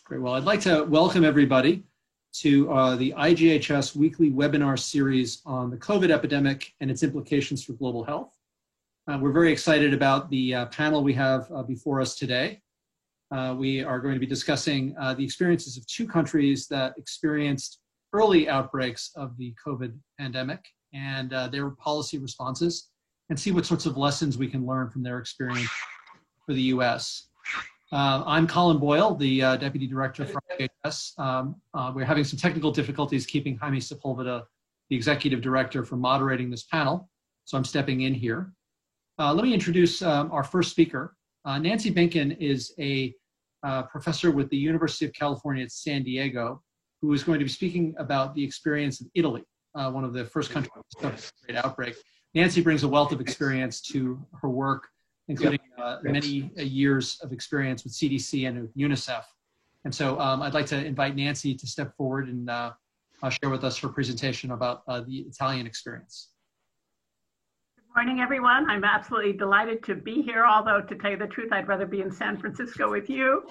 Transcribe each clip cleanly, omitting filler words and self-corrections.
Great. Well, I'd like to welcome everybody to the IGHS weekly webinar series on the COVID epidemic and its implications for global health. We're very excited about the panel we have before us today. We are going to be discussing the experiences of two countries that experienced early outbreaks of the COVID pandemic and their policy responses, and see what sorts of lessons we can learn from their experience for the US. I'm Colin Boyle, the Deputy Director for IGHS. We're having some technical difficulties keeping Jaime Sepulveda, the Executive Director, from moderating this panel, so I'm stepping in here. Let me introduce our first speaker. Nancy Binken is a professor with the University of California at San Diego, who is going to be speaking about the experience of Italy, one of the first countries to suffer a great outbreak. Nancy brings a wealth of experience to her work, including many years of experience with CDC and with UNICEF. And so I'd like to invite Nancy to step forward and share with us her presentation about the Italian experience. Good morning, everyone. I'm absolutely delighted to be here, although to tell you the truth, I'd rather be in San Francisco with you.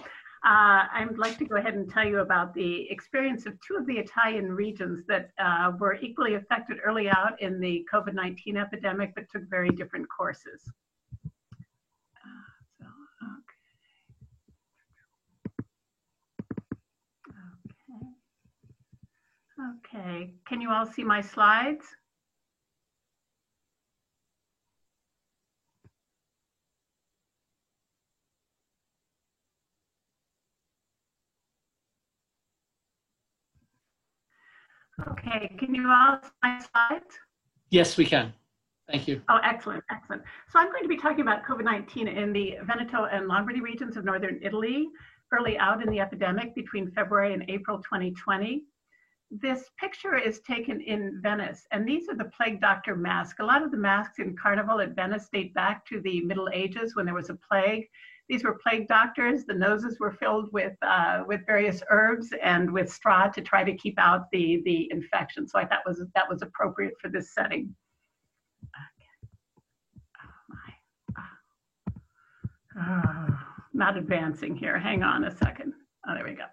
I'd like to go ahead and tell you about the experience of two of the Italian regions that were equally affected early out in the COVID-19 epidemic, but took very different courses. Okay, can you all see my slides? Okay, can you all see my slides? Yes, we can. Thank you. Oh, excellent, excellent. So I'm going to be talking about COVID-19 in the Veneto and Lombardy regions of northern Italy, early out in the epidemic between February and April 2020. This picture is taken in Venice, and these are the plague doctor masks. A lot of the masks in Carnival at Venice date back to the Middle Ages when there was a plague. These were plague doctors. The noses were filled with various herbs and with straw to try to keep out the infection. So I thought that was appropriate for this setting. Not advancing here. Hang on a second. Oh, there we go.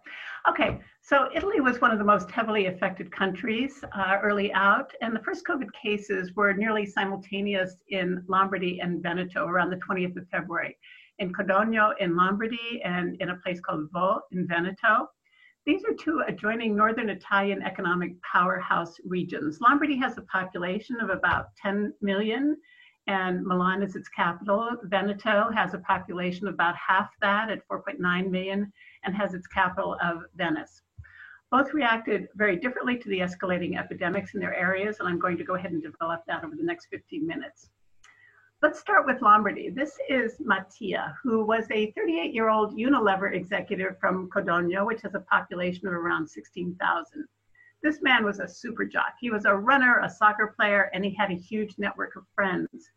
Okay, so Italy was one of the most heavily affected countries early out, and the first COVID cases were nearly simultaneous in Lombardy and Veneto around the 20th of February, in Codogno in Lombardy and in a place called Vo in Veneto. These are two adjoining northern Italian economic powerhouse regions. Lombardy has a population of about 10 million, and Milan is its capital. Veneto has a population of about half that at 4.9 million and has its capital of Venice. Both reacted very differently to the escalating epidemics in their areas, and I'm going to go ahead and develop that over the next 15 minutes. Let's start with Lombardy. This is Mattia, who was a 38-year-old Unilever executive from Codogno, which has a population of around 16,000. This man was a super jock. He was a runner, a soccer player, and he had a huge network of friends.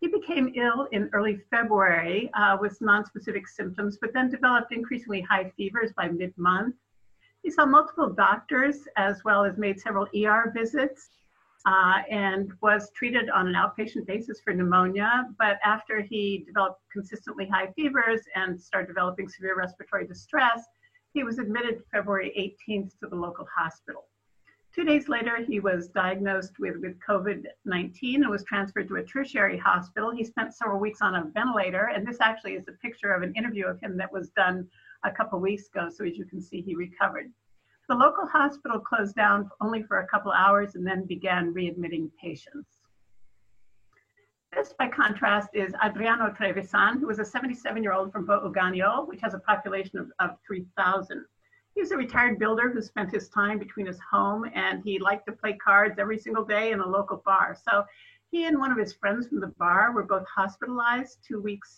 He became ill in early February with nonspecific symptoms, but then developed increasingly high fevers by mid-month. He saw multiple doctors as well as made several ER visits and was treated on an outpatient basis for pneumonia. But after he developed consistently high fevers and started developing severe respiratory distress, he was admitted February 18th to the local hospital. 2 days later, he was diagnosed with COVID-19 and was transferred to a tertiary hospital. He spent several weeks on a ventilator, and this actually is a picture of an interview of him that was done a couple weeks ago, so as you can see, he recovered. The local hospital closed down only for a couple hours and then began readmitting patients. This, by contrast, is Adriano Trevisan, who was a 77-year-old from Vo Euganeo, which has a population of 3,000. He was a retired builder who spent his time between his home, and he liked to play cards every single day in a local bar. So he and one of his friends from the bar were both hospitalized 2 weeks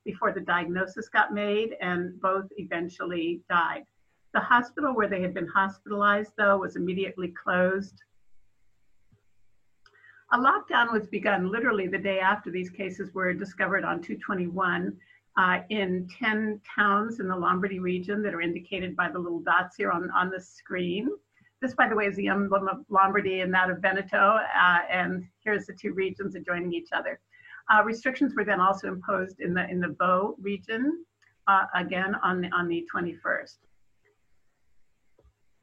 before the diagnosis got made, and both eventually died. The hospital where they had been hospitalized, though, was immediately closed. A lockdown was begun literally the day after these cases were discovered on 2/21. In 10 towns in the Lombardy region that are indicated by the little dots here on the screen. This, by the way, is the emblem of Lombardy and that of Veneto, and here's the two regions adjoining each other. Restrictions were then also imposed in the Vo region, again on the 21st.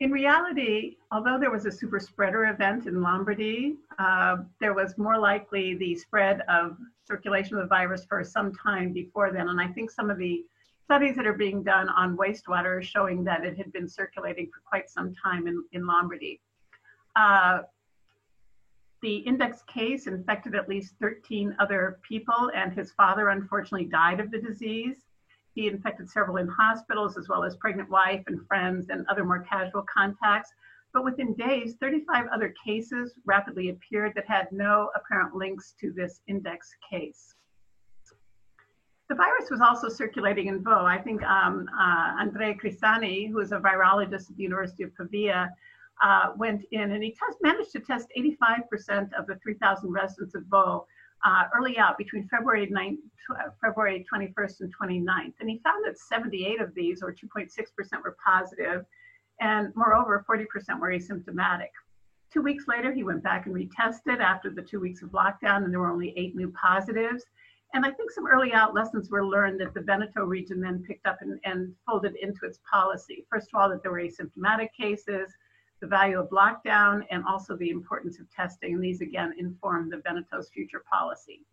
In reality, although there was a super spreader event in Lombardy, there was more likely the spread of circulation of the virus for some time before then. And I think some of the studies that are being done on wastewater are showing that it had been circulating for quite some time in Lombardy. The index case infected at least 13 other people, and his father unfortunately died of the disease. He infected several in hospitals, as well as pregnant wife and friends and other more casual contacts. But within days, 35 other cases rapidly appeared that had no apparent links to this index case. The virus was also circulating in Vaud. I think Andrea Crisani, who is a virologist at the University of Pavia, went in and he managed to test 85% of the 3,000 residents of Vaud early out between February 21st and 29th. And he found that 78 of these, or 2.6%, were positive, and moreover, 40% were asymptomatic. 2 weeks later, he went back and retested after the 2 weeks of lockdown, and there were only 8 new positives. And I think some early out lessons were learned that the Veneto region then picked up and folded into its policy. First of all, that there were asymptomatic cases, the value of lockdown, and also the importance of testing. And these again inform the Veneto's future policy.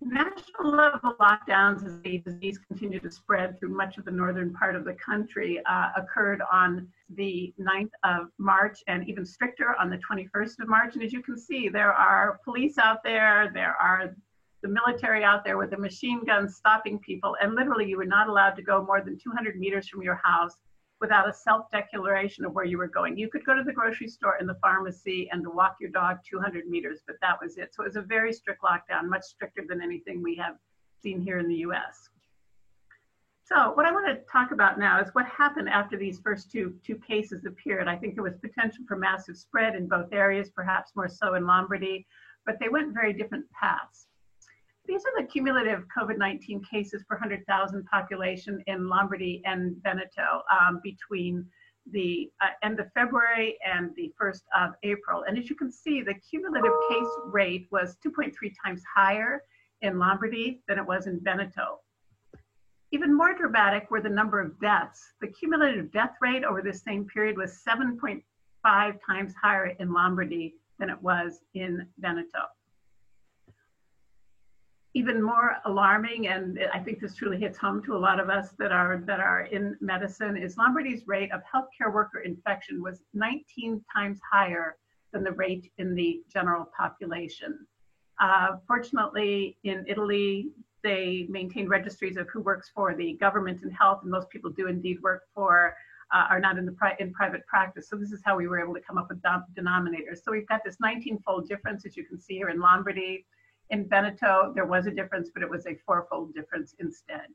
National level lockdowns, as the disease continued to spread through much of the northern part of the country, occurred on the 9th of March and even stricter on the 21st of March. And as you can see, there are police out there, there are the military out there with the machine guns stopping people, and literally you were not allowed to go more than 200 meters from your house without a self-declaration of where you were going. You could go to the grocery store and the pharmacy and to walk your dog 200 meters, but that was it. So it was a very strict lockdown, much stricter than anything we have seen here in the US. So what I want to talk about now is what happened after these first two cases appeared. I think there was potential for massive spread in both areas, perhaps more so in Lombardy, but they went very different paths. These are the cumulative COVID-19 cases per 100,000 population in Lombardy and Veneto between the end of February and the 1st of April. And as you can see, the cumulative case rate was 2.3 times higher in Lombardy than it was in Veneto. Even more dramatic were the number of deaths. The cumulative death rate over this same period was 7.5 times higher in Lombardy than it was in Veneto. Even more alarming, and I think this truly hits home to a lot of us that are in medicine, is Lombardy's rate of healthcare worker infection was 19 times higher than the rate in the general population. Fortunately, in Italy, they maintain registries of who works for the government and health, and most people do indeed work for, are not in private practice. So this is how we were able to come up with denominators. So we've got this 19-fold difference, as you can see here in Lombardy. In Veneto, there was a difference, but it was a 4-fold difference instead.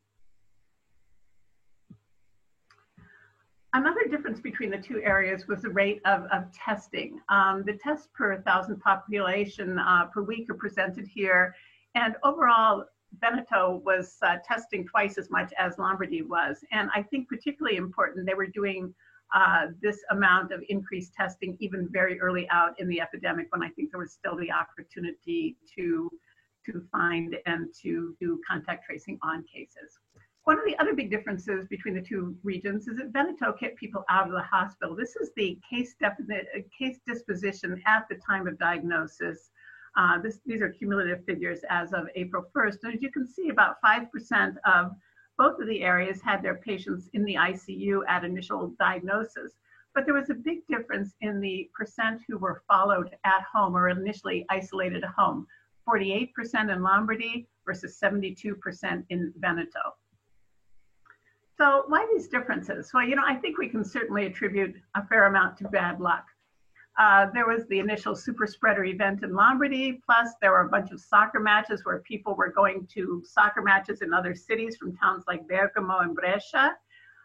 Another difference between the two areas was the rate of testing. The tests per 1,000 population per week are presented here. And overall, Veneto was testing twice as much as Lombardy was. And I think particularly important, they were doing this amount of increased testing even very early out in the epidemic, when I think there was still the opportunity to find and to do contact tracing on cases. One of the other big differences between the two regions is that Veneto kept people out of the hospital. This is the case disposition at the time of diagnosis. These are cumulative figures as of April 1st. And as you can see, about 5% of both of the areas had their patients in the ICU at initial diagnosis. But there was a big difference in the percent who were followed at home or initially isolated at home. 48% in Lombardy versus 72% in Veneto. So why these differences? Well, I think we can certainly attribute a fair amount to bad luck. There was the initial super spreader event in Lombardy, plus there were a bunch of soccer matches where people were going to soccer matches in other cities from towns like Bergamo and Brescia.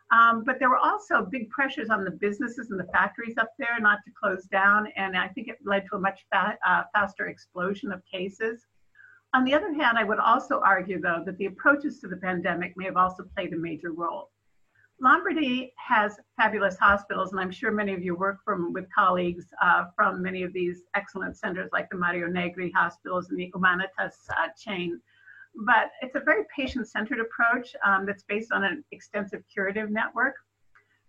But there were also big pressures on the businesses and the factories up there not to close down, and I think it led to a much faster explosion of cases. On the other hand, I would also argue, though, that the approaches to the pandemic may have also played a major role. Lombardy has fabulous hospitals, and I'm sure many of you work with colleagues from many of these excellent centers like the Mario Negri hospitals and the Humanitas chain. But it's a very patient-centered approach that's based on an extensive curative network.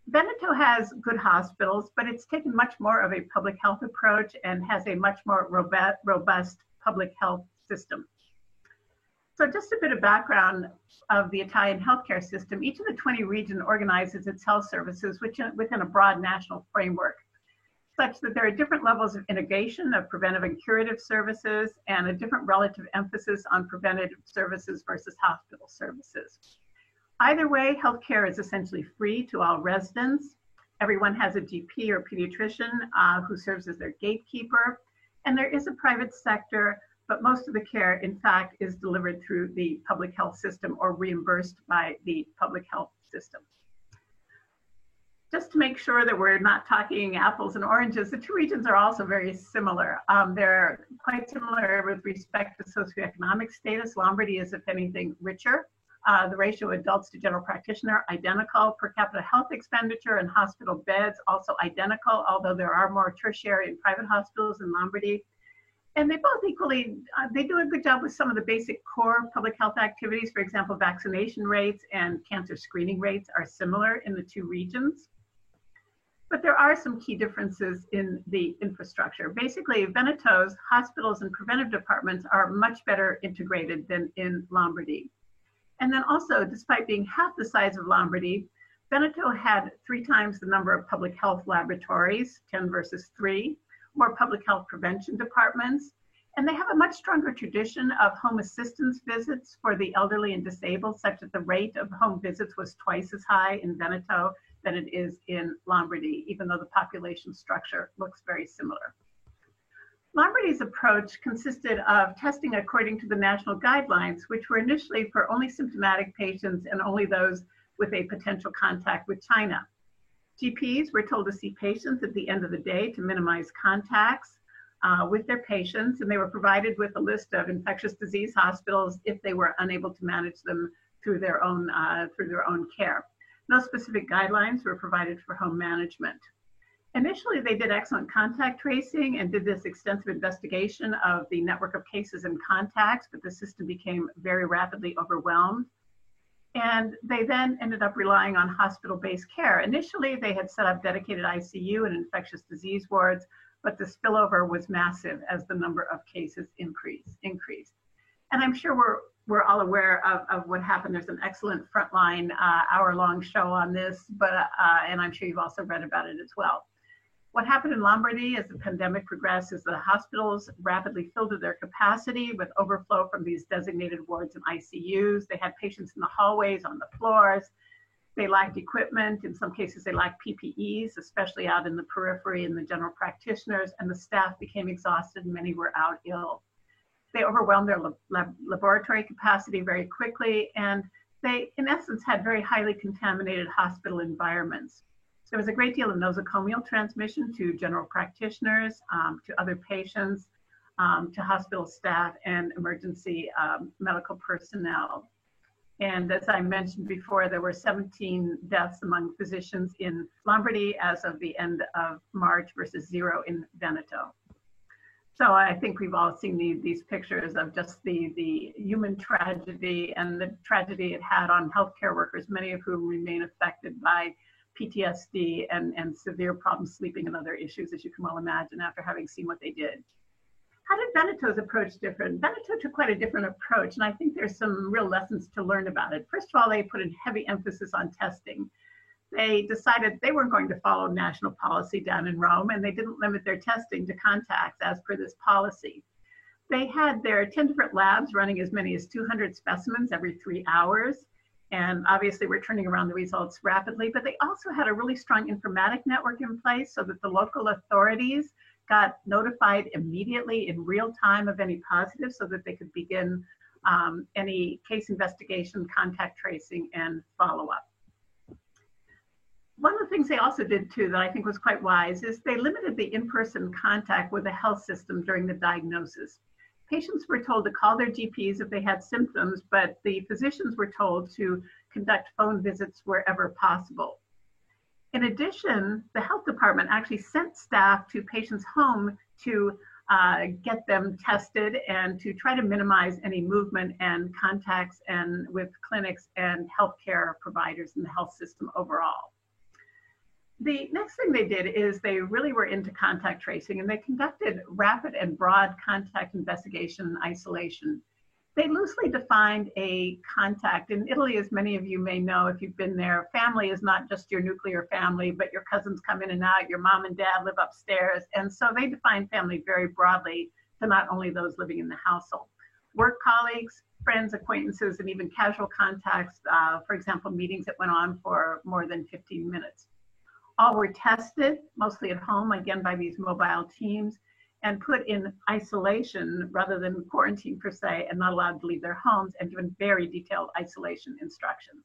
Veneto has good hospitals, but it's taken much more of a public health approach and has a much more robust public health system. So just a bit of background of the Italian healthcare system. Each of the 20 regions organizes its health services within a broad national framework, such that there are different levels of integration of preventive and curative services and a different relative emphasis on preventative services versus hospital services. Either way, healthcare is essentially free to all residents. Everyone has a GP or pediatrician who serves as their gatekeeper, and there is a private sector, but most of the care, in fact, is delivered through the public health system or reimbursed by the public health system. Just to make sure that we're not talking apples and oranges, the two regions are also very similar. They're quite similar with respect to socioeconomic status. Lombardy is, if anything, richer. The ratio of adults to general practitioner, identical. Per capita health expenditure and hospital beds, also identical, although there are more tertiary and private hospitals in Lombardy. And they both equally, they do a good job with some of the basic core public health activities. For example, vaccination rates and cancer screening rates are similar in the two regions. But there are some key differences in the infrastructure. Basically, Veneto's hospitals and preventive departments are much better integrated than in Lombardy. And then also, despite being half the size of Lombardy, Veneto had 3 times the number of public health laboratories, 10 versus 3, more public health prevention departments, and they have a much stronger tradition of home assistance visits for the elderly and disabled, such that the rate of home visits was twice as high in Veneto than it is in Lombardy, even though the population structure looks very similar. Lombardy's approach consisted of testing according to the national guidelines, which were initially for only symptomatic patients and only those with a potential contact with China. GPs were told to see patients at the end of the day to minimize contacts with their patients, and they were provided with a list of infectious disease hospitals if they were unable to manage them through their own care. No specific guidelines were provided for home management. Initially, they did excellent contact tracing and did this extensive investigation of the network of cases and contacts, but the system became very rapidly overwhelmed. And they then ended up relying on hospital-based care. Initially, they had set up dedicated ICU and infectious disease wards, but the spillover was massive as the number of cases increased. And I'm sure we're all aware of what happened. There's an excellent Frontline hour-long show on this, and I'm sure you've also read about it as well. What happened in Lombardy as the pandemic progressed is the hospitals rapidly filled to their capacity with overflow from these designated wards and ICUs. They had patients in the hallways, on the floors. They lacked equipment. In some cases, they lacked PPEs, especially out in the periphery and the general practitioners, and the staff became exhausted and many were out ill. They overwhelmed their laboratory capacity very quickly, and they, in essence, had very highly contaminated hospital environments. There was a great deal of nosocomial transmission to general practitioners, to other patients, to hospital staff and emergency medical personnel. And as I mentioned before, there were 17 deaths among physicians in Lombardy as of the end of March versus 0 in Veneto. So I think we've all seen these pictures of just the human tragedy and the tragedy it had on healthcare workers, many of whom remain affected by PTSD and severe problems sleeping and other issues, as you can well imagine, after having seen what they did. How did Veneto's approach differ? Veneto took quite a different approach, and I think there's some real lessons to learn about it. First of all, they put a heavy emphasis on testing. They decided they weren't going to follow national policy down in Rome, and they didn't limit their testing to contacts as per this policy. They had their 10 different labs running as many as 200 specimens every 3 hours. And obviously we're turning around the results rapidly, but they also had a really strong informatic network in place so that the local authorities got notified immediately in real time of any positives so that they could begin any case investigation, contact tracing, and follow-up. One of the things they also did too that I think was quite wise is they limited the in-person contact with the health system during the diagnosis. Patients were told to call their GPs if they had symptoms, but the physicians were told to conduct phone visits wherever possible. In addition, the health department actually sent staff to patients' home to get them tested and to try to minimize any movement and contacts and with clinics and healthcare providers in the health system overall. The next thing they did is they really were into contact tracing, and they conducted rapid and broad contact investigation and isolation. They loosely defined a contact. In Italy, as many of you may know, if you've been there, family is not just your nuclear family, but your cousins come in and out, your mom and dad live upstairs. And so they define family very broadly to not only those living in the household. Work colleagues, friends, acquaintances, and even casual contacts, for example, meetings that went on for more than 15 minutes. All were tested, mostly at home, again by these mobile teams, and put in isolation rather than quarantine per se, and not allowed to leave their homes, and given very detailed isolation instructions.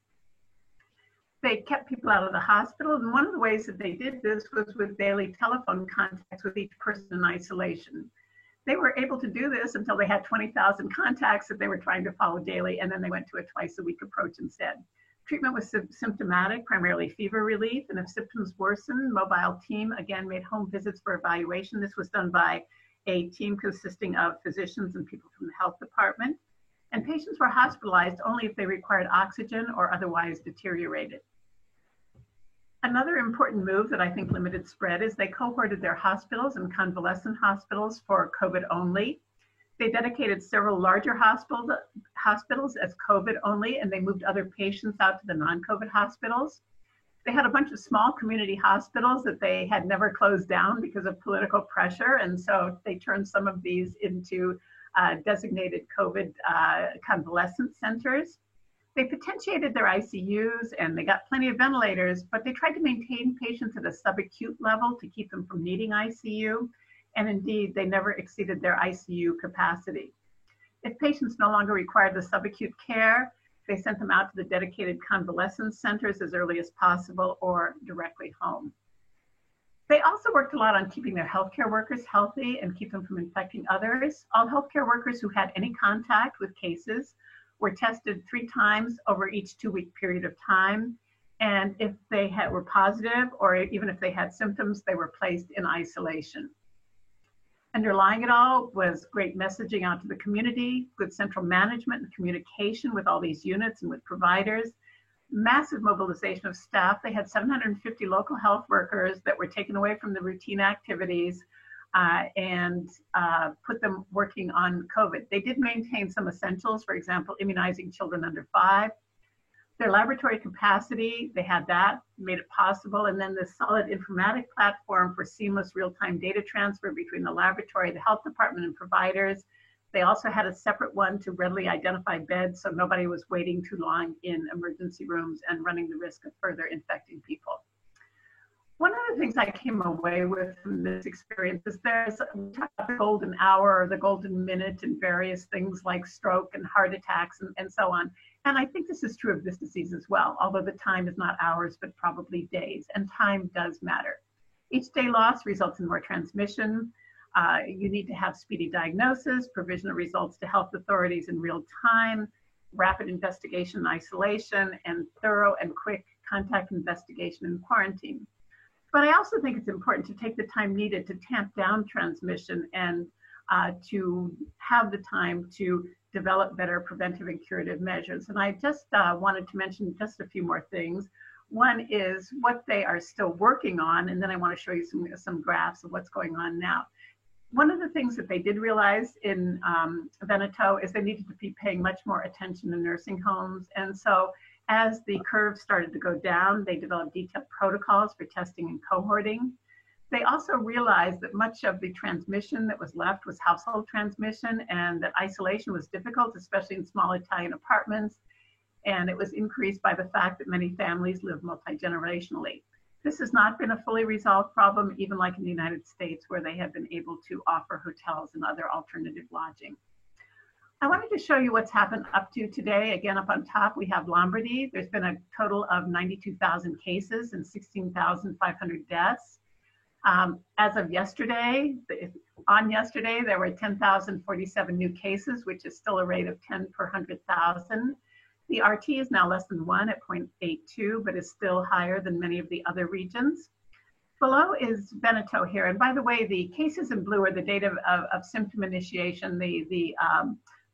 They kept people out of the hospital, and one of the ways that they did this was with daily telephone contacts with each person in isolation. They were able to do this until they had 20,000 contacts that they were trying to follow daily, and then they went to a twice-a-week approach instead. Treatment was symptomatic, primarily fever relief, and if symptoms worsened, mobile team again made home visits for evaluation. This was done by a team consisting of physicians and people from the health department. And patients were hospitalized only if they required oxygen or otherwise deteriorated. Another important move that I think limited spread is they cohorted their hospitals and convalescent hospitals for COVID only. They dedicated several larger hospitals as COVID only, and they moved other patients out to the non-COVID hospitals. They had a bunch of small community hospitals that they had never closed down because of political pressure, and so they turned some of these into designated COVID convalescent centers. They potentiated their ICUs and they got plenty of ventilators, but they tried to maintain patients at a subacute level to keep them from needing ICU. And indeed, they never exceeded their ICU capacity. If patients no longer required the subacute care, they sent them out to the dedicated convalescence centers as early as possible or directly home. They also worked a lot on keeping their healthcare workers healthy and keep them from infecting others. All healthcare workers who had any contact with cases were tested 3 times over each 2-week period of time. And if they were positive, or even if they had symptoms, they were placed in isolation. Underlying it all was great messaging out to the community, good central management and communication with all these units and with providers, massive mobilization of staff. They had 750 local health workers that were taken away from the routine activities and put them working on COVID. They did maintain some essentials, for example, immunizing children under 5. Their laboratory capacity, they had that, made it possible. And then this solid informatic platform for seamless real-time data transfer between the laboratory, the health department, and providers. They also had a separate one to readily identify beds so nobody was waiting too long in emergency rooms and running the risk of further infecting people. One of the things I came away with from this experience is we talk about the golden hour or the golden minute and various things like stroke and heart attacks and so on. And I think this is true of this disease as well, although the time is not hours, but probably days, and time does matter. Each day lost results in more transmission. You need to have speedy diagnosis, provision of results to health authorities in real time, rapid investigation and isolation, and thorough and quick contact investigation and quarantine. But I also think it's important to take the time needed to tamp down transmission and to have the time to develop better preventive and curative measures. And I just wanted to mention just a few more things. One is what they are still working on, and then I want to show you some graphs of what's going on now. One of the things that they did realize in Veneto is they needed to be paying much more attention to nursing homes. And so as the curve started to go down, they developed detailed protocols for testing and cohorting. They also realized that much of the transmission that was left was household transmission, and that isolation was difficult, especially in small Italian apartments. And it was increased by the fact that many families live multi-generationally. This has not been a fully resolved problem, even like in the United States, where they have been able to offer hotels and other alternative lodging. I wanted to show you what's happened up to today. Again, up on top, we have Lombardy. There's been a total of 92,000 cases and 16,500 deaths. As of yesterday, there were 10,047 new cases, which is still a rate of 10 per 100,000. The RT is now less than 1 at 0.82, but is still higher than many of the other regions. Below is Veneto here. And by the way, the cases in blue are the date of symptom initiation. The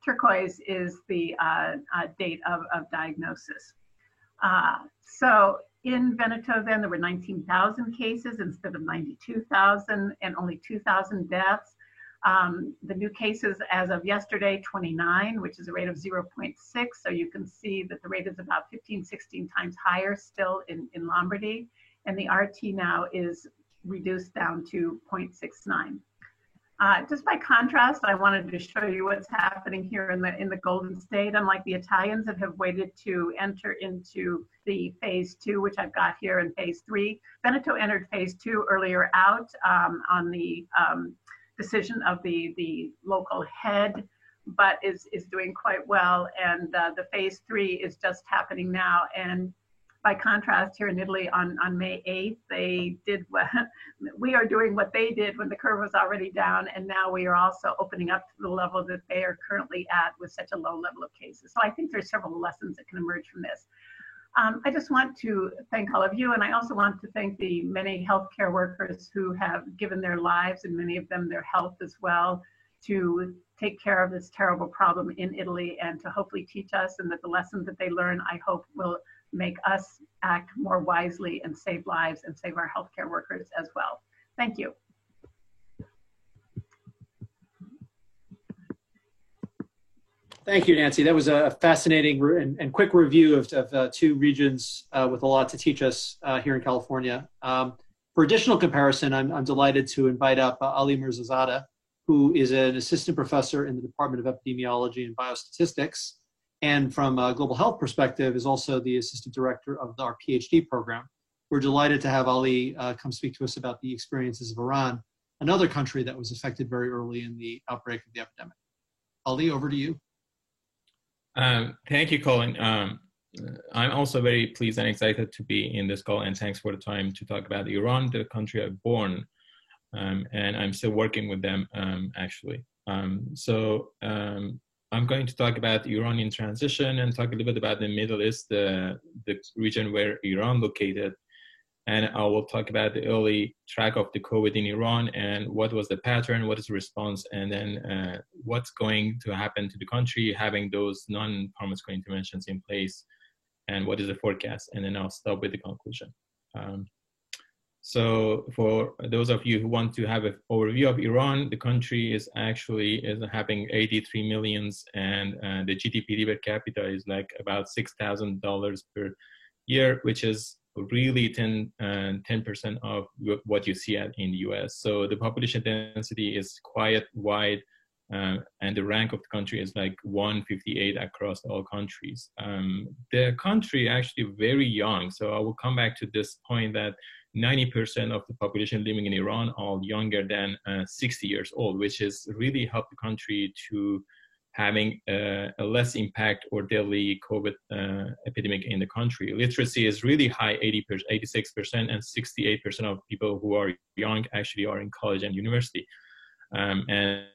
turquoise is the date of diagnosis. So in Veneto then, there were 19,000 cases instead of 92,000 and only 2,000 deaths. The new cases as of yesterday, 29, which is a rate of 0.6. So you can see that the rate is about 15, 16 times higher still in Lombardy. And the RT now is reduced down to 0.69. Just by contrast, I wanted to show you what's happening here in the Golden State. Unlike the Italians that have waited to enter into the phase 2, which I've got here in phase 3, Veneto entered phase 2 earlier out on the decision of the local head, but is doing quite well. And the phase 3 is just happening now. And by contrast, here in Italy on May 8th, they did what we are doing what they did when the curve was already down, and now we are also opening up to the level that they are currently at with such a low level of cases. So I think there's several lessons that can emerge from this. I just want to thank all of you, and I also want to thank the many healthcare workers who have given their lives, and many of them their health as well, to take care of this terrible problem in Italy and to hopefully teach us, and that the lessons that they learn, I hope, will make us act more wisely and save lives and save our healthcare workers as well. Thank you. Thank you, Nancy. That was a fascinating and quick review of two regions with a lot to teach us here in California. For additional comparison, I'm delighted to invite up Ali Mirzazadeh, who is an assistant professor in the Department of Epidemiology and Biostatistics, and from a global health perspective is also the assistant director of our PhD program. We're delighted to have Ali come speak to us about the experiences of Iran, another country that was affected very early in the outbreak of the epidemic. Ali, over to you. Thank you, Colin. I'm also very pleased and excited to be in this call, and thanks for the time to talk about Iran, the country I'm born, and I'm still working with them, actually. I'm going to talk about Iran in transition and talk a little bit about the Middle East, the region where Iran located. And I will talk about the early track of the COVID in Iran and what was the pattern, what is the response, and then what's going to happen to the country having those non-pharmaceutical interventions in place, and what is the forecast. And then I'll stop with the conclusion. So for those of you who want to have an overview of Iran, the country is actually having 83 millions, and the GDP per capita is like about $6,000 per year, which is really 10% of what you see in the US. So the population density is quite wide, and the rank of the country is like 158 across all countries. The country actually very young, so I will come back to this point that 90% of the population living in Iran are younger than 60 years old, which has really helped the country to having a less impact or deadly COVID epidemic in the country. Literacy is really high, 86%, and 68% of people who are young actually are in college and university. And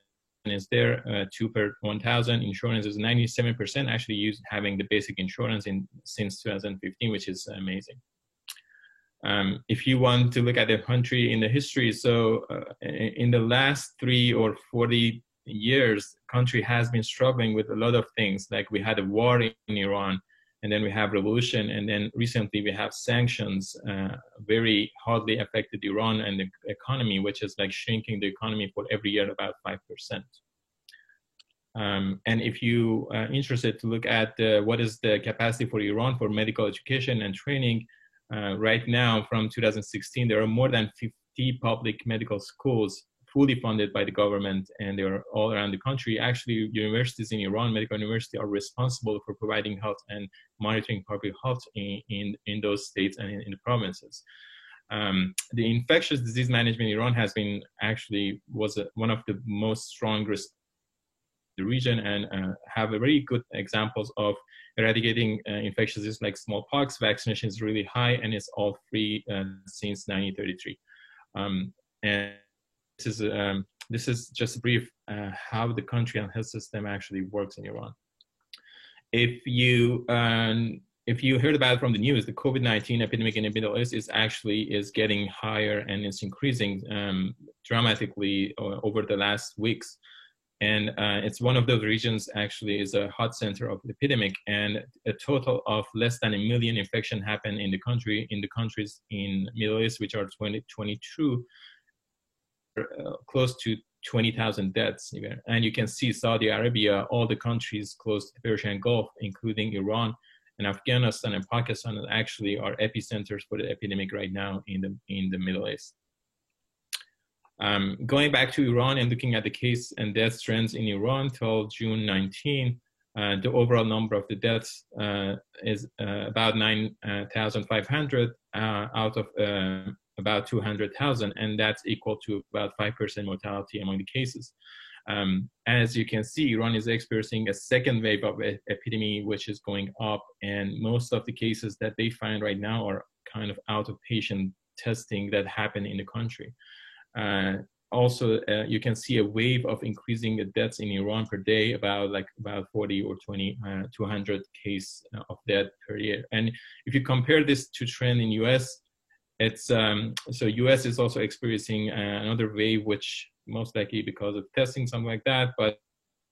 is there 2 per 1,000. Insurance is 97% actually having the basic insurance since 2015, which is amazing. If you want to look at the country in the history, so in the last 3 or 40 years, country has been struggling with a lot of things. Like we had a war in Iran, and then we have revolution, and then recently we have sanctions, very hardly affected Iran and the economy, which is like shrinking the economy for every year about 5%. And if you are interested to look at what is the capacity for Iran for medical education and training, right now from 2016, there are more than 50 public medical schools fully funded by the government, and they're all around the country. Actually, universities in Iran, medical university, are responsible for providing health and monitoring public health in those states and in the provinces. The infectious disease management in Iran has been was one of the most strongest in the region, and have a very good examples of eradicating infectious disease like smallpox. Vaccination is really high, and it's all free since 1933. And this is just brief how the country and health system actually works in Iran. If you heard about it from the news, the COVID-19 epidemic in the Middle East is getting higher, and it's increasing dramatically over the last weeks. And it's one of those regions actually is a hot center of the epidemic, and a total of less than 1 million infection happened in the countries in Middle East, which are 2022, close to 20,000 deaths. And you can see Saudi Arabia, all the countries close to the Persian Gulf, including Iran and Afghanistan and Pakistan, actually are epicenters for the epidemic right now in the Middle East. Going back to Iran and looking at the case and death trends in Iran till June 19, the overall number of the deaths is about 9,500 out of about 200,000, and that's equal to about 5% mortality among the cases. As you can see, Iran is experiencing a second wave of epidemic, which is going up, and most of the cases that they find right now are kind of out-of-patient testing that happen in the country. Also, you can see a wave of increasing deaths in Iran per day, about 40 or 200 case of death per year. And if you compare this to trend in US, it's so US is also experiencing another wave, which most likely because of testing, something like that, but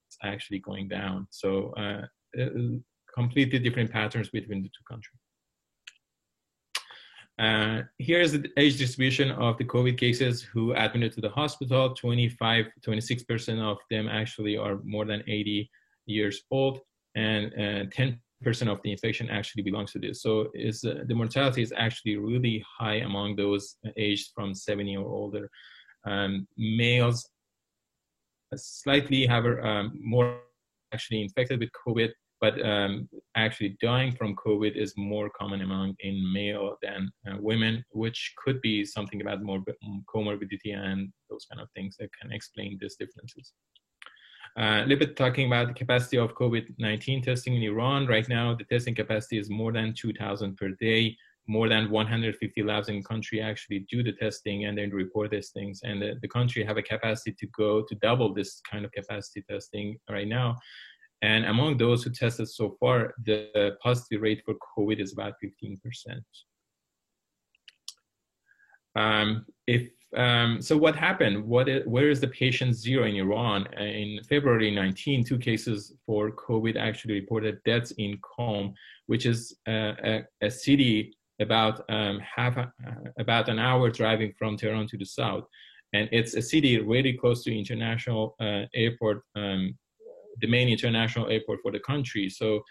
it's actually going down. So completely different patterns between the two countries. Here's the age distribution of the COVID cases who admitted to the hospital. 26% of them actually are more than 80 years old, and 10% of the infection actually belongs to this. So the mortality is actually really high among those aged from 70 or older. Males slightly have more actually infected with COVID, but actually dying from COVID is more common in male than women, which could be something about more comorbidity and those kind of things that can explain these differences. A little bit talking about the capacity of COVID-19 testing in Iran. Right now, the testing capacity is more than 2,000 per day. More than 150 labs in the country actually do the testing and then report these things. And the country have a capacity to go to double this kind of capacity testing right now. And among those who tested so far, the positive rate for COVID is about 15%. So what happened? Where is the patient zero in Iran? In February 19, 2 cases for COVID actually reported deaths in Qom, which is a city about about an hour driving from Tehran to the south. And it's a city really close to international airport, the main international airport for the country. So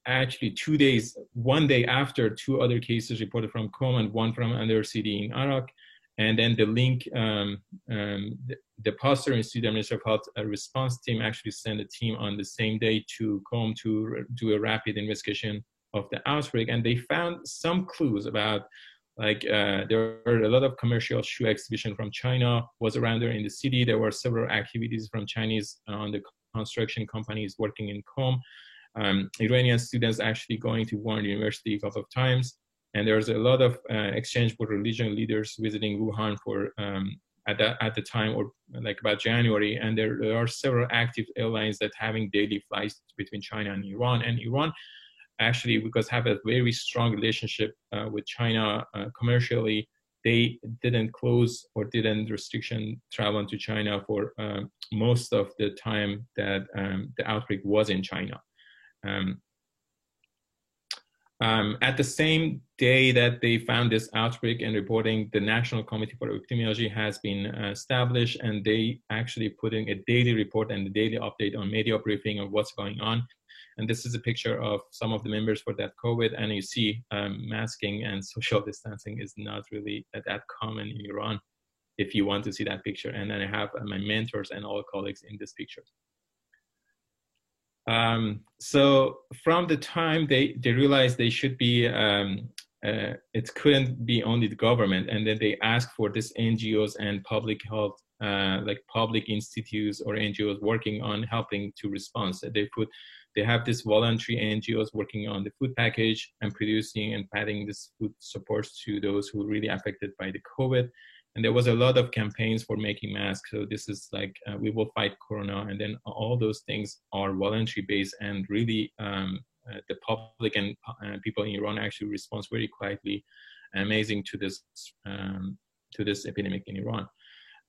actually 2 days, one day after, 2 other cases reported from Qom and 1 from another city in Iraq. And then the link, the Pasteur Institute, Ministry of Health response team actually sent a team on the same day to Qom to do a rapid investigation of the outbreak. And they found some clues about, like there were a lot of commercial shoe exhibition from China was around there in the city. There were several activities from Chinese on the construction companies working in Qom. Iranian students actually going to Wuhan University a couple of times. And there's a lot of exchange with religion leaders visiting Wuhan for at the time, or like about January. And there are several active airlines that having daily flights between China and Iran. And Iran actually, because have a very strong relationship with China commercially, they didn't close or didn't restriction travel to China for most of the time that the outbreak was in China. At the same day that they found this outbreak and reporting, the National Committee for Epidemiology has been established, and they actually putting a daily report and a daily update on media briefing of what's going on. And this is a picture of some of the members for that COVID, and you see masking and social distancing is not really that common in Iran, if you want to see that picture. And then I have my mentors and all colleagues in this picture. So from the time they realized they should be, it couldn't be only the government, and then they asked for this NGOs and public health, like public institutes or NGOs working on helping to respond. So they have this voluntary NGOs working on the food package and producing and padding this food supports to those who were really affected by the COVID. And there was a lot of campaigns for making masks. So this is like, we will fight Corona. And then all those things are voluntary based, and really the public and people in Iran actually respond very quietly, amazing to this epidemic in Iran.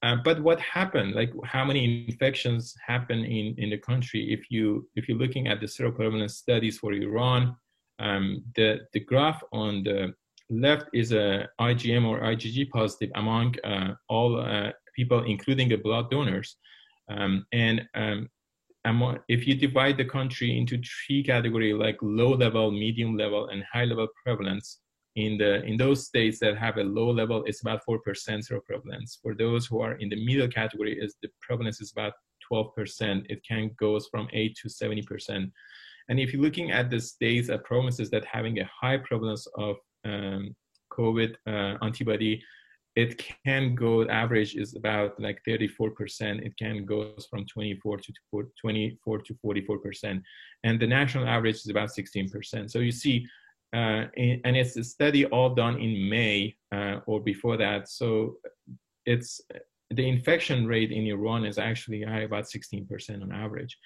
But what happened? Like, how many infections happen in the country? If you're looking at the seroprevalence studies for Iran, the graph on the left is a IgM or IgG positive among all people, including the blood donors, if you divide the country into three categories, like low level, medium level, and high level prevalence, in those states that have a low level, it's about 4% seroprevalence. For those who are in the middle category, the prevalence is about 12%. It can goes from 8 to 70%. And if you're looking at the states and provinces that having a high prevalence of COVID antibody, it can go, average is about like 34%. It can go from 24 to 44%. And the national average is about 16%. So you see, and it's a study all done in May or before that. So it's the infection rate in Iran is actually high, about 16% on average.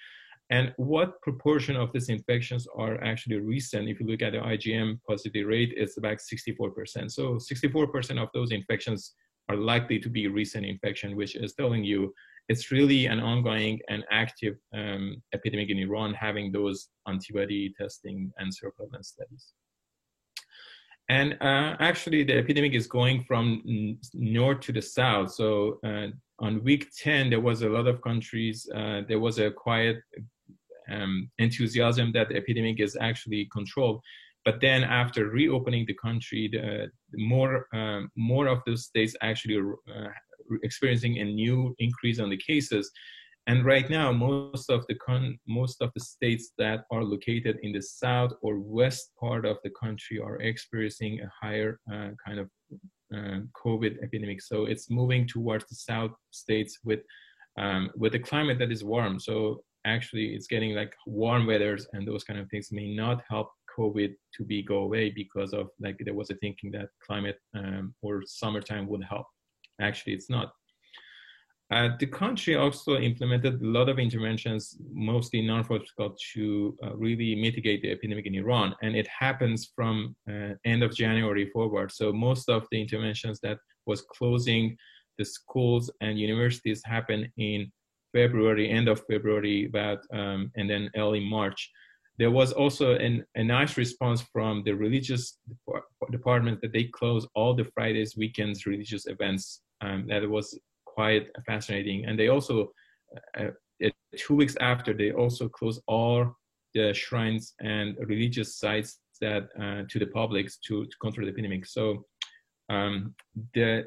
And what proportion of these infections are actually recent? If you look at the IgM positivity rate, it's about 64%. So 64% of those infections are likely to be recent infection, which is telling you it's really an ongoing and active epidemic in Iran, having those antibody testing and seroprevalence studies. And actually, the epidemic is going from north to the south. So on week 10, there was a lot of countries, there was a quiet enthusiasm that the epidemic is actually controlled. But then after reopening the country, more of those states actually experiencing a new increase on the cases. And right now, most of the states that are located in the south or west part of the country are experiencing a higher kind of COVID epidemic. So it's moving towards the south states with a climate that is warm. So actually, it's getting like warm weathers, and those kind of things may not help COVID to go away, because of like there was a thinking that climate or summertime would help. Actually, it's not. The country also implemented a lot of interventions, mostly non-pharmaceutical, to really mitigate the epidemic in Iran. And it happens from end of January forward. So most of the interventions that was closing the schools and universities happened in February, end of February, and then early March. There was also a nice response from the religious department that they closed all the Fridays, weekends, religious events. That was quite fascinating. And they also, 2 weeks after, they also closed all the shrines and religious sites that to the public to control the epidemic. So the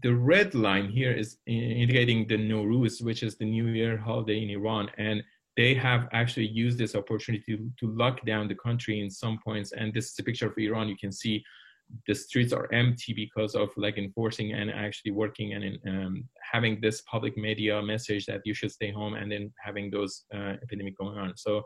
red line here is indicating the Nowruz, which is the New Year holiday in Iran. And they have actually used this opportunity to lock down the country in some points. And this is a picture of Iran. You can see the streets are empty because of like enforcing and actually working and having this public media message that you should stay home, and then having those epidemic going on. So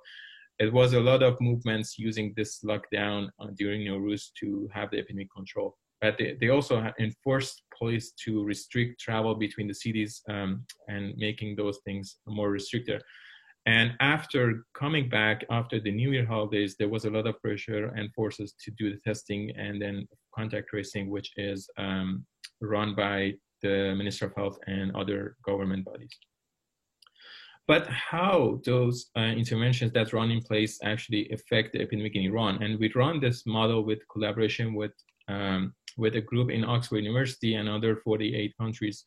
it was a lot of movements using this lockdown during Nowruz to have the epidemic control. But they also enforced police to restrict travel between the cities and making those things more restricted. And after coming back after the New Year holidays, there was a lot of pressure and forces to do the testing and then contact tracing, which is run by the Minister of Health and other government bodies. But how those interventions that run in place actually affect the epidemic in Iran? And we run this model with collaboration with a group in Oxford University and other 48 countries.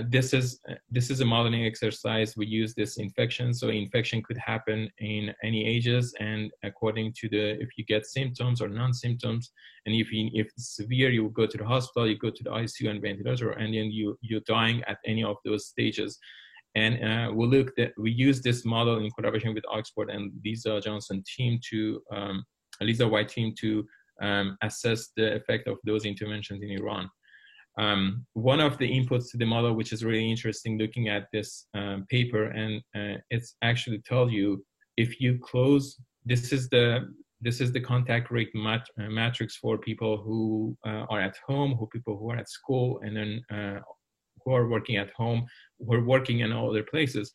This is a modeling exercise. We use this infection. So infection could happen in any ages, and according to if you get symptoms or non-symptoms, and if it's severe, you go to the hospital, you go to the ICU and ventilator, and then you're dying at any of those stages. And we use this model in collaboration with Oxford and Lisa Johnson team Lisa White team to assess the effect of those interventions in Iran. One of the inputs to the model, which is really interesting, looking at this paper, and it's actually tell you if you close. This is the contact rate matrix for people who are at home, people who are at school, and then who are working at home, who are working in all other places.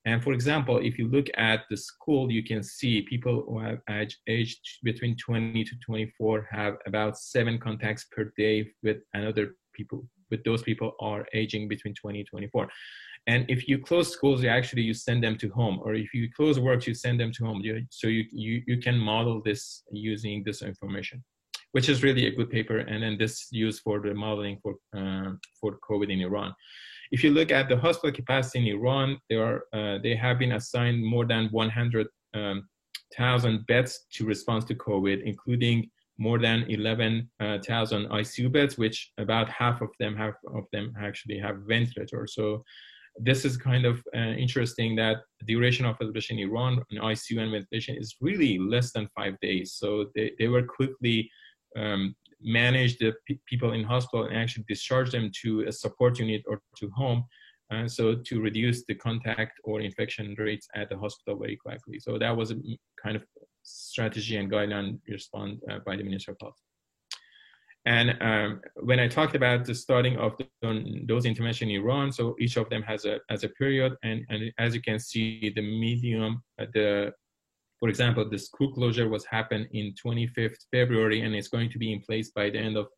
And for example, if you look at the school, you can see people who have aged between 20 to 24 have about 7 contacts per day with another with those people are aging between 20 and 24. And if you close schools, you send them to home, or if you close works, you send them to home. So you can model this using this information, which is really a good paper. And then this is used for the modeling for COVID in Iran. If you look at the hospital capacity in Iran, they have been assigned more than 100,000 beds to respond to COVID, including more than 11,000 ICU beds, which about half of them actually have ventilators. So this is kind of interesting that the duration of observation in Iran in ICU and ventilation is really less than 5 days. So they were quickly manage the people in hospital and actually discharge them to a support unit or to home, so to reduce the contact or infection rates at the hospital very quickly. So that was a kind of strategy and guideline response by the Ministry of Health. And when I talked about the starting of those interventions in Iran, so each of them has a period, and as you can see, the medium, for example, the school closure was happened in 25th February, and it's going to be in place by the end of,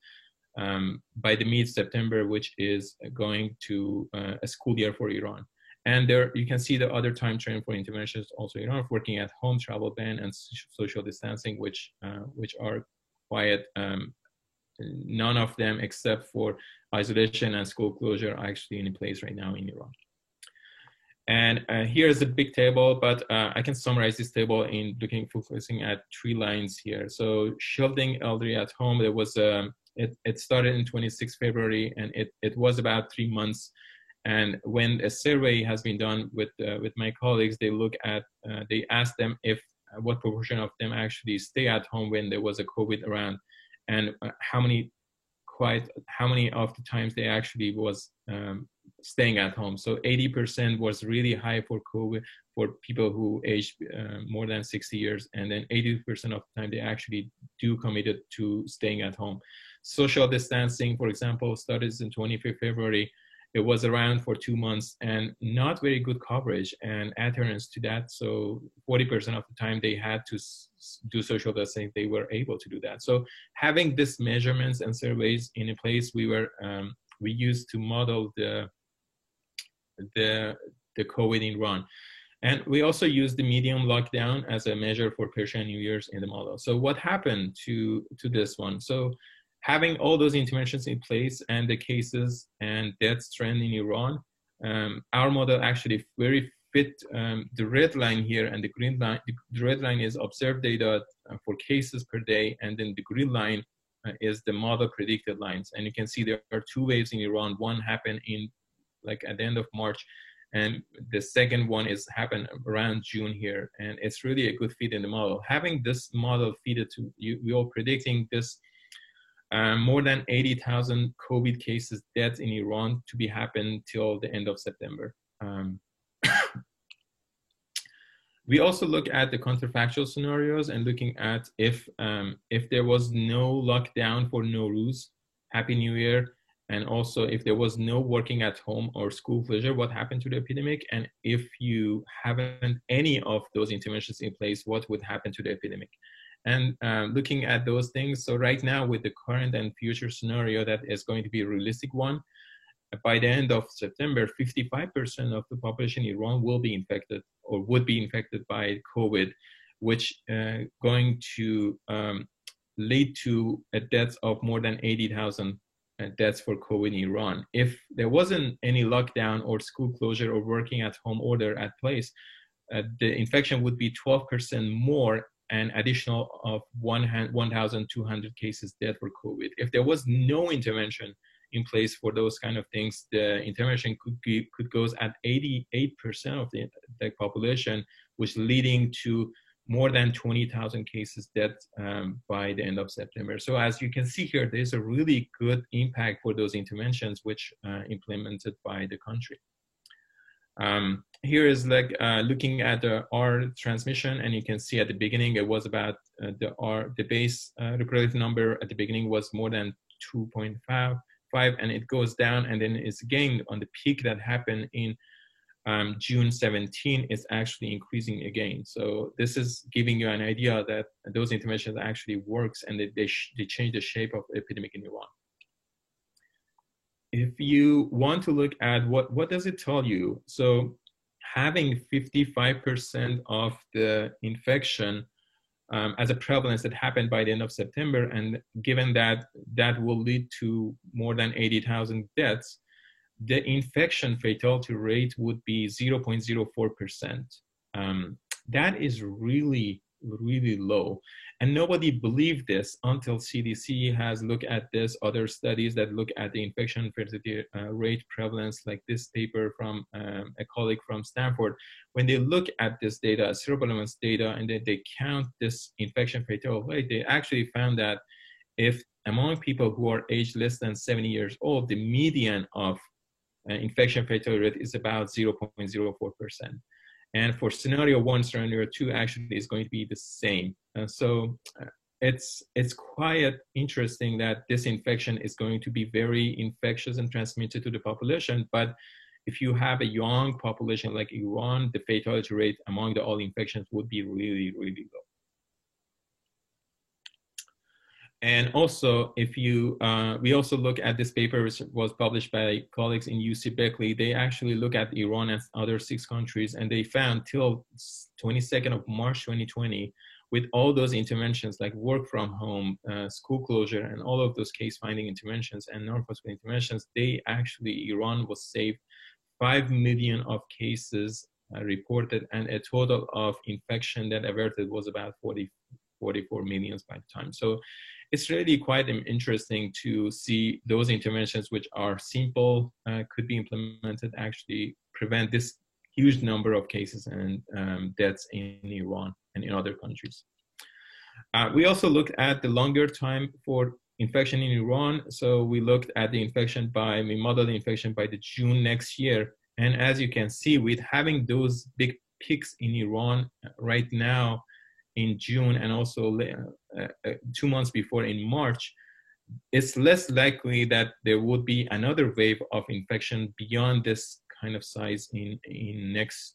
by the mid-September, which is going to a school year for Iran. And there you can see the other time frame for interventions also in Iran, working at home, travel ban, and social distancing, which are quiet. None of them except for isolation and school closure are actually in place right now in Iran. And here's a big table, but I can summarize this table in focusing at 3 lines here. So shielding elderly at home, there was it started in 26 February, and it was about 3 months. And when a survey has been done with my colleagues, they asked them if what proportion of them actually stay at home when there was a COVID around, and how many of the times they actually was staying at home. So 80% was really high for COVID for people who aged more than 60 years, and then 80% of the time they actually do committed to staying at home. Social distancing, for example, started in 25th February. It was around for 2 months and not very good coverage and adherence to that. So 40% of the time they had to do social distancing, they were able to do that. So having these measurements and surveys in a place, we used to model the COVID in Iran. And we also used the medium lockdown as a measure for Persian New Year's in the model. So what happened to this one? So having all those interventions in place and the cases and deaths trend in Iran, our model actually very fit the red line here and the green line. The red line is observed data for cases per day, and then the green line is the model predicted lines. And you can see there are 2 waves in Iran. One happened at the end of March, and the second one happened around June here. And it's really a good fit in the model. Having this model fitted to you, we are predicting this more than 80,000 COVID cases deaths in Iran to be happen till the end of September. We also look at the counterfactual scenarios and looking at if there was no lockdown for Nowruz, Happy New Year, and also if there was no working at home or school closure, what happened to the epidemic? And if you haven't any of those interventions in place, what would happen to the epidemic? And looking at those things, so right now with the current and future scenario that is going to be a realistic one, by the end of September, 55% of the population in Iran will be infected or would be infected by COVID, which going to lead to a death of more than 80,000 deaths for COVID in Iran. If there wasn't any lockdown or school closure or working at home order at place, the infection would be 12% more, and additional of 1,200 cases dead for COVID. If there was no intervention in place for those kind of things, the intervention could go at 88% of the population, which leading to more than 20,000 cases dead by the end of September. So as you can see here, there's a really good impact for those interventions which implemented by the country. Here is looking at the R transmission, and you can see at the beginning it was about the base reproductive number at the beginning was more than 2.5, and it goes down, and then it's again on the peak that happened in June 17 is actually increasing again. So this is giving you an idea that those interventions actually works, and they change the shape of the epidemic in Iran. if you want to look at what does it tell you? So having 55% of the infection as a prevalence that happened by the end of September, and given that that will lead to more than 80,000 deaths, the infection fatality rate would be 0.04%. That is really, really low. And nobody believed this until CDC has looked at this, other studies that look at the infection fatality rate prevalence, like this paper from a colleague from Stanford. When they look at this data, seroprevalence data, and then they count this infection fatality rate, they actually found that if among people who are aged less than 70 years old, the median of infection fatality rate is about 0.04%. And for scenario 1, scenario 2 actually is going to be the same. So it's quite interesting that this infection is going to be very infectious and transmitted to the population. But if you have a young population like Iran, the fatality rate among the all infections would be really, really low. And also, if you, we also look at this paper, which was published by colleagues in UC Berkeley. They actually look at Iran and other 6 countries, and they found till 22nd of March 2020, with all those interventions like work from home, school closure, and all of those case finding interventions and non-hospital interventions, they actually, Iran was saved 5 million of cases reported, and a total of infection that averted was about 44 million by the time. So it's really quite interesting to see those interventions, which are simple, could be implemented, actually prevent this huge number of cases and deaths in Iran and in other countries. We also looked at the longer time for infection in Iran. So we looked at the infection we modeled the infection by the June next year. And as you can see, with having those big peaks in Iran right now, in June, and also 2 months before in March, it's less likely that there would be another wave of infection beyond this kind of size in next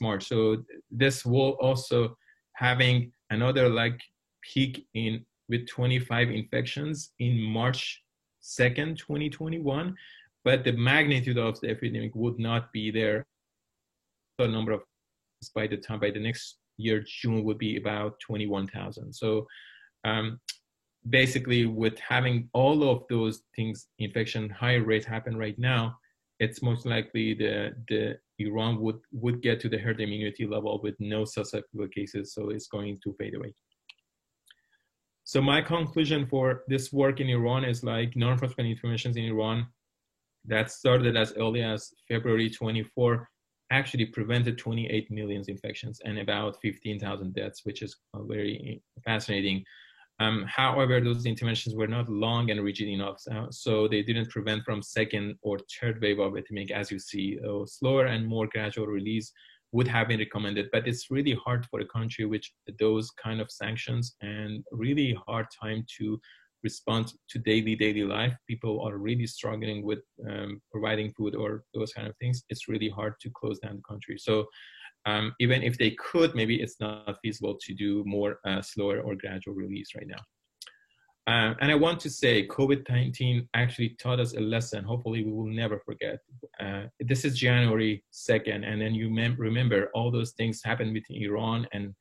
March. So this will also having another like peak with 25 infections in March 2nd, 2021, but the magnitude of the epidemic would not be there. The number of by the next year, June, would be about 21,000. So basically, with having all of those things, infection higher rate happen right now, it's most likely the Iran would get to the herd immunity level with no susceptible cases, so it's going to fade away. So my conclusion for this work in Iran is like non-hospital interventions in Iran that started as early as February 24 actually prevented 28 million infections and about 15,000 deaths, which is very fascinating. However, those interventions were not long and rigid enough, so they didn't prevent from second or third wave of epidemic, as you see. Slower and more gradual release would have been recommended, but it's really hard for a country with those kind of sanctions and really hard time to respond to daily life. People are really struggling with providing food or those kind of things. It's really hard to close down the country. So even if they could, maybe it's not feasible to do more slower or gradual release right now. And I want to say COVID-19 actually taught us a lesson. Hopefully we will never forget. This is January 2nd, and then you remember all those things happened between Iran and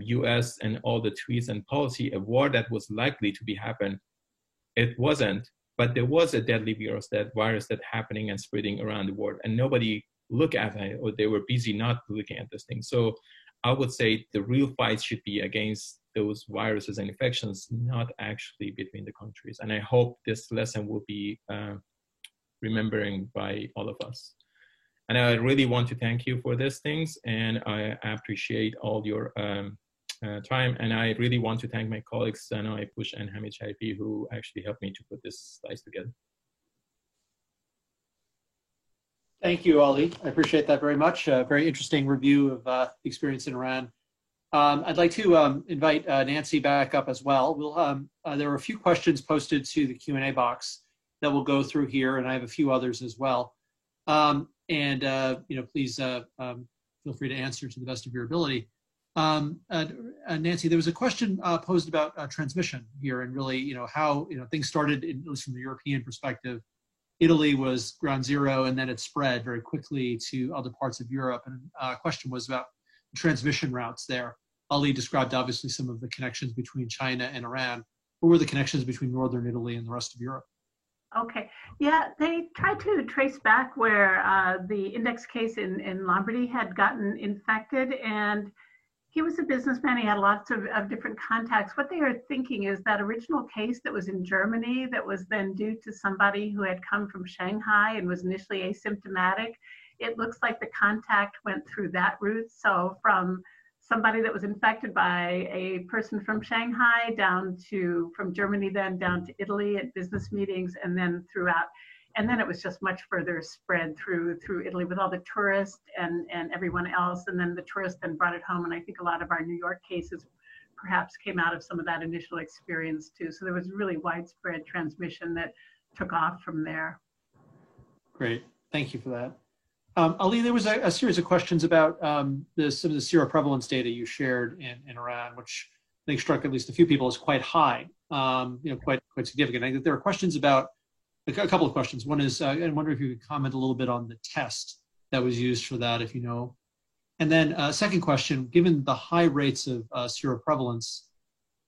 US and all the tweets and policy. A war that was likely to be happen, it wasn't, but there was a deadly virus that happening and spreading around the world, and nobody looked at it, or they were busy not looking at this thing. So I would say the real fight should be against those viruses and infections, not actually between the countries. And I hope this lesson will be remembering by all of us. And I really want to thank you for these things, and I appreciate all your time. And I really want to thank my colleagues, Sana Aypush and Hamid Sharifi, who actually helped me to put this slides together. Thank you, Ali. I appreciate that very much. A very interesting review of the experience in Iran. I'd like to invite Nancy back up as well. There are a few questions posted to the Q&A box that we'll go through here, and I have a few others as well. Please feel free to answer to the best of your ability. Nancy, there was a question posed about transmission here, and really, how things started, at least from the European perspective, Italy was ground zero, and then it spread very quickly to other parts of Europe. And a question was about transmission routes there. Ali described obviously some of the connections between China and Iran. What were the connections between northern Italy and the rest of Europe? Okay, yeah, they tried to trace back where the index case in Lombardy had gotten infected, and he was a businessman. He had lots of different contacts. What they are thinking is that original case that was in Germany that was then due to somebody who had come from Shanghai and was initially asymptomatic. It looks like the contact went through that route. So from somebody that was infected by a person from Shanghai from Germany, then down to Italy at business meetings, and then throughout. And then it was just much further spread through Italy with all the tourists and everyone else. And then the tourists then brought it home. And I think a lot of our New York cases perhaps came out of some of that initial experience too. So there was really widespread transmission that took off from there. Great, thank you for that. Ali, there was a series of questions about some of the seroprevalence data you shared in Iran, which I think struck at least a few people as quite high, quite significant. I think there are questions about a couple of questions. One is, I wonder if you could comment a little bit on the test that was used for that, if you know. And then second question, given the high rates of seroprevalence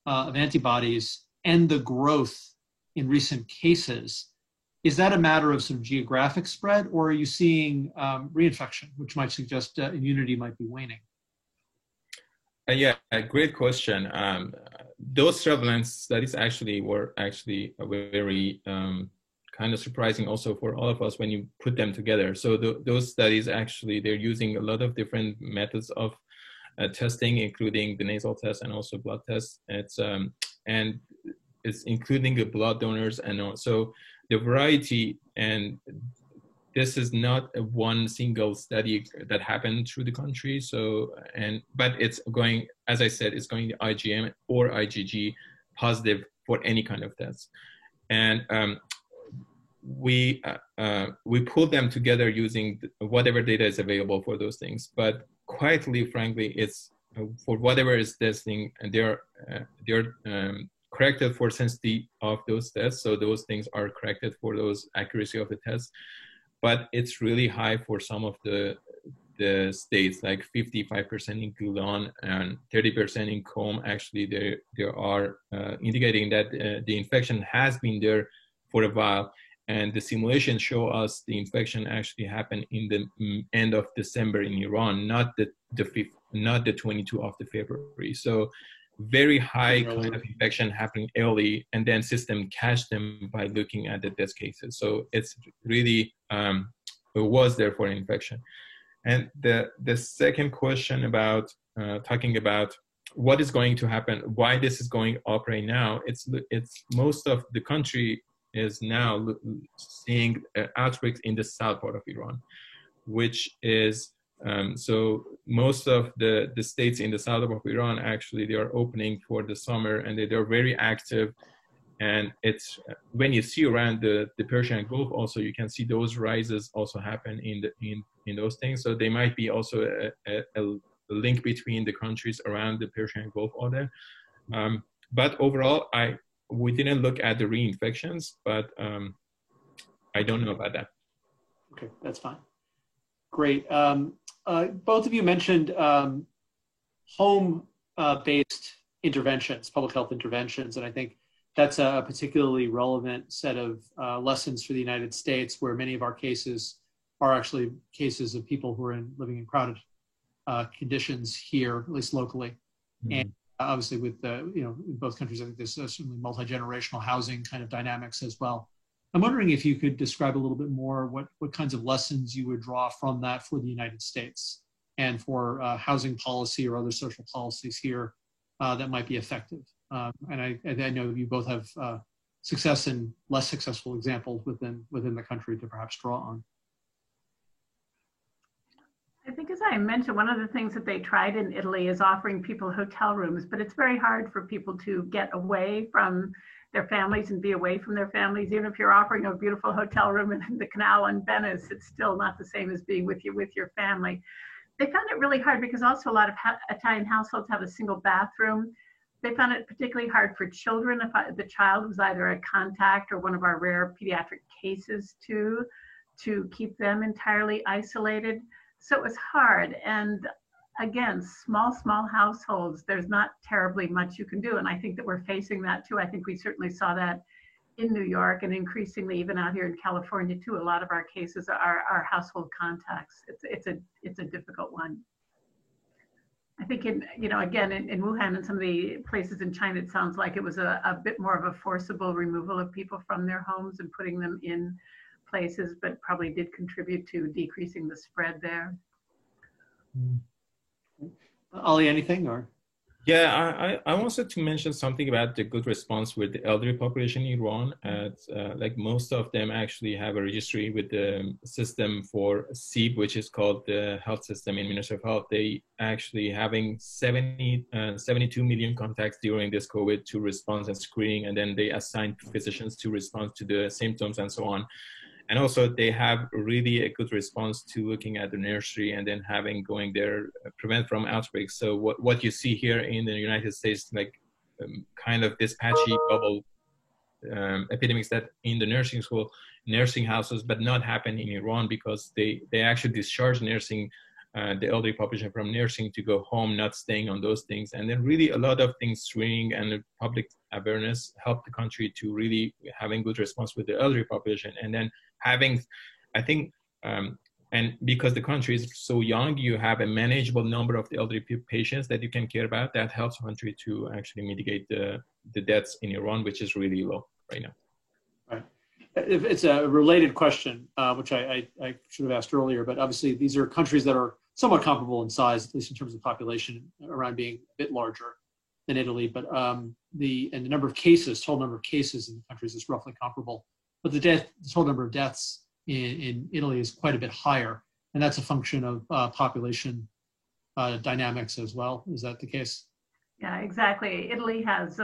of antibodies and the growth in recent cases, is that a matter of sort of geographic spread, or are you seeing reinfection, which might suggest immunity might be waning? Yeah, a great question. Those surveillance studies were very kind of surprising also for all of us when you put them together. So those studies they're using a lot of different methods of testing, including the nasal test and also blood tests. And it's including the blood donors, and also the variety. And this is not a one single study that happened through the country. But it's going, as I said, it's going to IgM or IgG positive for any kind of test. And we pull them together using whatever data is available for those things. But quietly, frankly, it's for whatever is testing, and they're corrected for sensitivity of those tests. So those things are corrected for those accuracy of the tests. But it's really high for some of the states, like 55% in Gulan and 30% in Qom. Actually, there are indicating that the infection has been there for a while. And the simulations show us the infection actually happened in the end of December in Iran, not the 22 of the February. So very high kind of infection happening early, and then system catch them by looking at the death cases. So it's really it was there for infection. And the second question about talking about what is going to happen, why this is going up right now, it's most of the country is now seeing outbreaks in the south part of Iran, which is so most of the states in the south of Iran, actually, they are opening for the summer, and they're very active. And it's when you see around the Persian Gulf, also you can see those rises also happen in those things. So they might be also a link between the countries around the Persian Gulf or there. But overall, we didn't look at the reinfections, but I don't know about that. Okay, that's fine. Great. Both of you mentioned home-based interventions, public health interventions, and I think that's a particularly relevant set of lessons for the United States, where many of our cases are actually cases of people who are living in crowded conditions here, at least locally. Mm-hmm. And obviously with in both countries, I think there's certainly multi-generational housing kind of dynamics as well. I'm wondering if you could describe a little bit more what kinds of lessons you would draw from that for the United States and for housing policy or other social policies here that might be effective. And I know you both have success and less successful examples within the country to perhaps draw on. I think, as I mentioned, one of the things that they tried in Italy is offering people hotel rooms, but it's very hard for people to get away from their families and be away from their families. Even if you're offering a beautiful hotel room in the canal in Venice, it's still not the same as being with your family. They found it really hard because also a lot of Italian households have a single bathroom. They found it particularly hard for children if the child was either a contact or one of our rare pediatric cases to keep them entirely isolated. So it was hard. And again, small households, there's not terribly much you can do. And I think that we're facing that too. I think we certainly saw that in New York and increasingly even out here in California too. A lot of our cases are household contacts. It's a difficult one. I think in Wuhan and some of the places in China, it sounds like it was a bit more of a forcible removal of people from their homes and putting them in places, but probably did contribute to decreasing the spread there. Ali, anything or? Yeah, I wanted to mention something about the good response with the elderly population in Iran. Like most of them actually have a registry with the system for SEEB, which is called the health system in Ministry of Health. They actually having 72 million contacts during this COVID to response and screening, and then they assign physicians to respond to the symptoms and so on. And also they have really a good response to looking at the nursery and then going there, prevent from outbreaks. So what you see here in the United States, like kind of this patchy bubble epidemics that in the nursing houses, but not happen in Iran because they actually discharge the elderly population from nursing to go home, not staying on those things. And then really a lot of things, screening and public awareness helped the country to really having good response with the elderly population. And then and because the country is so young, you have a manageable number of the elderly patients that you can care about. That helps the country to actually mitigate the deaths in Iran, which is really low right now. Right. It's a related question, which I should have asked earlier, but obviously these are countries that are somewhat comparable in size, at least in terms of population, around being a bit larger than Italy, but the number of cases, total number of cases in the countries is roughly comparable. But the total number of deaths in Italy is quite a bit higher, and that's a function of population dynamics as well. Is that the case? Yeah, exactly. Italy has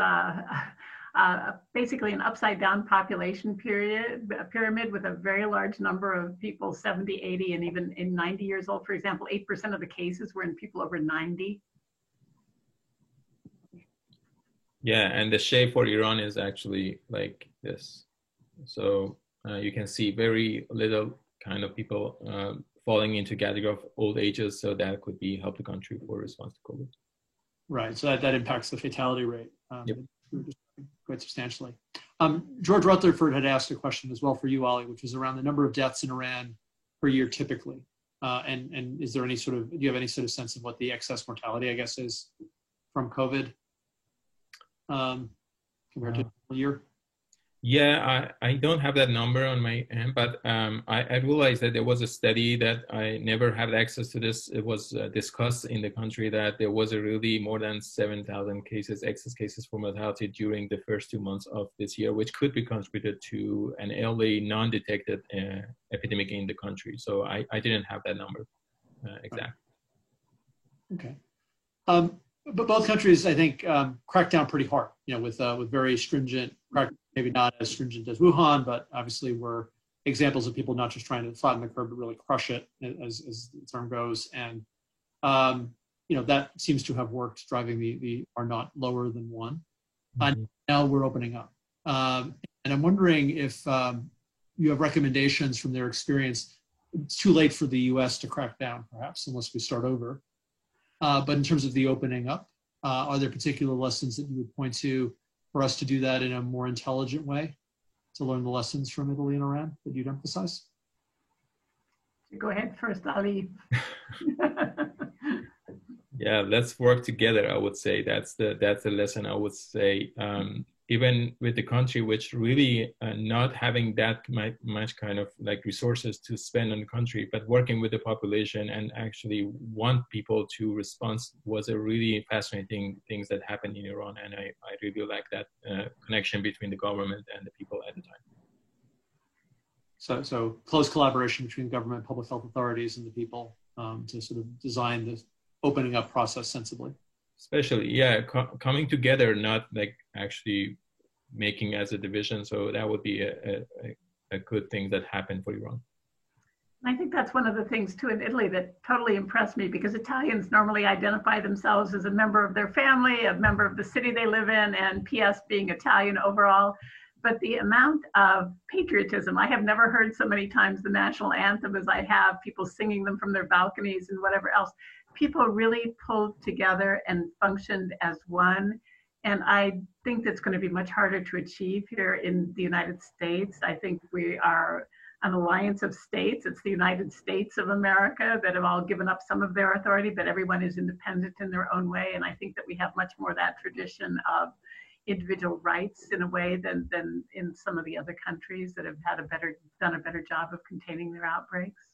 basically an upside down population pyramid with a very large number of people 70, 80, and even in 90 years old. For example, 8% of the cases were in people over 90. Yeah, and the shape for Iran is actually like this. So you can see very little kind of people falling into category of old ages. So that could be help the country for response to COVID. Right. So that impacts the fatality rate Yep. quite substantially. George Rutherford had asked a question as well for you, Ali, which is around the number of deaths in Iran per year typically. And is there any do you have any sort of sense of what the excess mortality, I guess, is from COVID compared to a year? Yeah, I don't have that number on my end, but I realized that there was a study that I never had access to this. It was discussed in the country that there was a really more than 7,000 cases, excess cases for mortality during the first 2 months of this year, which could be contributed to an early non-detected epidemic in the country. So I didn't have that number exact. Okay. But both countries, I think, cracked down pretty hard, with very stringent, maybe not as stringent as Wuhan, but obviously were examples of people not just trying to flatten the curve, but really crush it, as the term goes. And, that seems to have worked, driving the R naught lower than 1. And now we're opening up. And I'm wondering if you have recommendations from their experience. It's too late for the US to crack down, perhaps, unless we start over. But in terms of the opening up, are there particular lessons that you would point to for us to do that in a more intelligent way, to learn the lessons from Italy and Iran that you'd emphasize? Go ahead first, Ali. Yeah, let's work together. I would say that's the lesson. I would say even with the country which really not having that much kind of like resources to spend on the country, but working with the population and actually want people to respond was a really fascinating things that happened in Iran. And I really like that connection between the government and the people at the time. So close collaboration between government, public health authorities, and the people to sort of design this opening up process sensibly. Especially, yeah, coming together, not like actually making as a division. So that would be a good thing that happened for Iran. I think that's one of the things too in Italy that totally impressed me, because Italians normally identify themselves as a member of their family, a member of the city they live in, and PS being Italian overall. but the amount of patriotism, I have never heard so many times the national anthem as I have, people singing them from their balconies and whatever else. People really pulled together and functioned as one. And I think that's going to be much harder to achieve here in the United States. I think we are an alliance of states. It's the United States of America that have all given up some of their authority, but everyone is independent in their own way. And I think that we have much more that tradition of individual rights in a way than in some of the other countries that have done a better job of containing their outbreaks.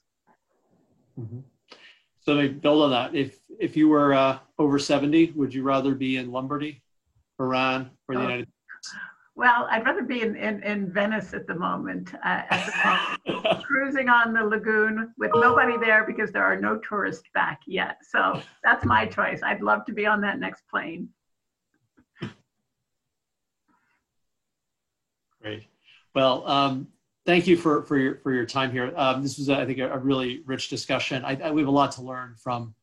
Mm-hmm. So to build on that, if you were over 70, would you rather be in Lombardy, Iran, or the United States? Well, I'd rather be in Venice at the moment, cruising on the lagoon with nobody there because there are no tourists back yet. So that's my choice. I'd love to be on that next plane. Great. Well, thank you for your time here. This was, I think, a really rich discussion. We have a lot to learn from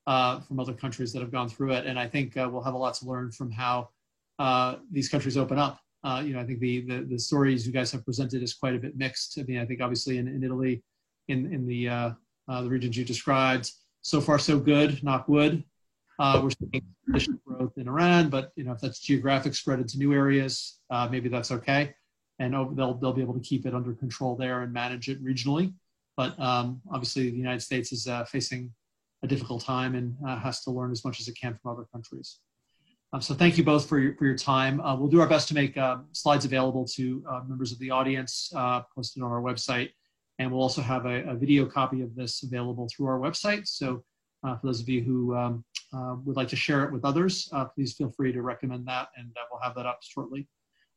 other countries that have gone through it, and I think we'll have a lot to learn from how these countries open up. I think the stories you guys have presented is quite a bit mixed. I mean, I think obviously in Italy, in the regions you described, so far so good, knock wood. We're seeing additional growth in Iran, but if that's geographic spread into new areas, maybe that's okay, and they'll be able to keep it under control there and manage it regionally. But obviously, the United States is facing a difficult time and has to learn as much as it can from other countries. So thank you both for your time. We'll do our best to make slides available to members of the audience posted on our website. And we'll also have a video copy of this available through our website. So for those of you who would like to share it with others, please feel free to recommend that, and we'll have that up shortly.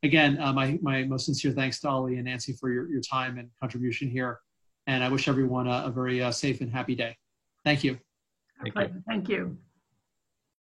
Again, my most sincere thanks to Ali and Nancy for your time and contribution here. And I wish everyone a very safe and happy day. Thank you. Thank you.